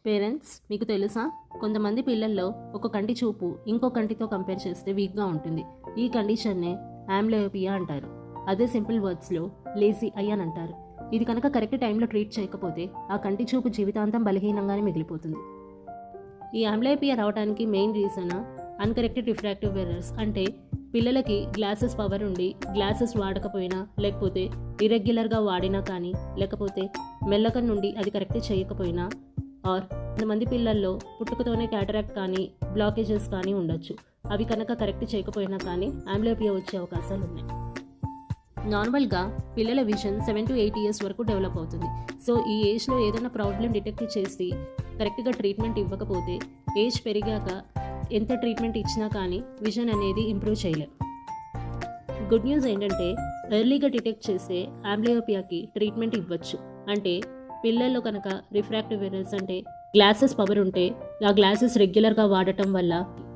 Parents, మీకు తెలుసా, కొంతమంది పిల్లల్లో ఒక కంటి చూపు ఇంకో కంటితో కంపేర్ చేస్తే వీక్గా ఉంటుంది. ఈ కండిషన్నే ఆంబ్లియోపియా అంటారు. అదే సింపుల్ వర్డ్స్లో లేజీ ఐ అని అంటారు. ఇది కనుక కరెక్ట్ టైంలో ట్రీట్ చేయకపోతే ఆ కంటి చూపు జీవితాంతం బలహీనంగానే మిగిలిపోతుంది. ఈ ఆంబ్లియోపియా రావడానికి main reason uncorrected refractive errors. అంటే పిల్లలకి గ్లాసెస్ పవర్ ఉండి గ్లాసెస్ వాడకపోయినా, లేకపోతే ఇరెగ్యులర్గా వాడినా కానీ, లేకపోతే మెల్లకం నుండి అది కరెక్ట్ చేయకపోయినా, ఆర్ కొంతమంది పిల్లల్లో పుట్టుకతోనే క్యాటరాక్ట్ కానీ బ్లాకేజెస్ కానీ ఉండొచ్చు. అవి కనుక కరెక్ట్ చేయకపోయినా కానీ ఆంబ్లియోపియా వచ్చే అవకాశాలు ఉన్నాయి. నార్మల్గా పిల్లల విజన్ 7 to 8 years వరకు డెవలప్ అవుతుంది. సో ఈ ఏజ్లో ఏదైనా ప్రాబ్లం డిటెక్ట్ చేసి కరెక్ట్గా ట్రీట్మెంట్ ఇవ్వకపోతే ఏజ్ పెరిగాక ఎంత ట్రీట్మెంట్ ఇచ్చినా కానీ విజన్ అనేది ఇంప్రూవ్ చేయలేం. గుడ్ న్యూస్ ఏంటంటే ఎర్లీగా డిటెక్ట్ చేస్తే ఆంబ్లియోపియాకి ట్రీట్మెంట్ ఇవ్వచ్చు. అంటే పిల్లల్లో కనుక రిఫ్రాక్టివ్ ఎర్రర్స్ అంటే గ్లాసెస్ పవర్ ఉంటే ఆ గ్లాసెస్ రెగ్యులర్గా వాడటం వల్ల,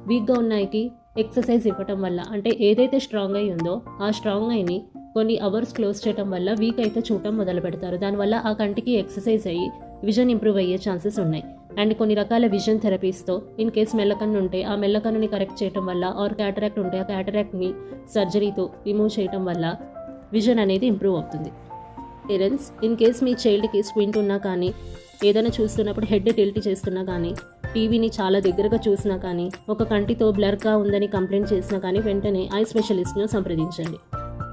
వీక్గా ఉన్నాయికి ఎక్సర్సైజ్ ఇవ్వటం వల్ల, అంటే ఏదైతే స్ట్రాంగ్ అయి ఉందో ఆ స్ట్రాంగ్ అయిని కొన్ని అవర్స్ క్లోజ్ చేయడం వల్ల వీక్ అయితే చూడటం మొదలు పెడతారు. దానివల్ల ఆ కంటికి ఎక్సర్సైజ్ అయ్యి విజన్ ఇంప్రూవ్ అయ్యే ఛాన్సెస్ ఉన్నాయి. అండ్ కొన్ని రకాల విజన్ థెరపీస్తో ఇన్ కేస్ మెల్లకన్ను ఉంటే ఆ మెల్లకన్నుని కరెక్ట్ చేయడం వల్ల, ఆర్ క్యాటరాక్ట్ ఉంటే ఆ క్యాటరాక్ట్ని సర్జరీతో రిమూవ్ చేయడం వల్ల విజన్ అనేది ఇంప్రూవ్ అవుతుంది. పేరెంట్స్, ఇన్ కేస్ మీ చైల్డ్కి స్క్వింట్ ఉన్నా కానీ, ఏదైనా చూస్తున్నప్పుడు హెడ్ టిల్ట్ చేస్తున్నా కానీ, టీవీని చాలా దగ్గరగా చూసినా కానీ, ఒక కంటితో బ్లర్గా ఉందని కంప్లైంట్ చేసినా కానీ వెంటనే ఐ స్పెషలిస్ట్ను సంప్రదించండి.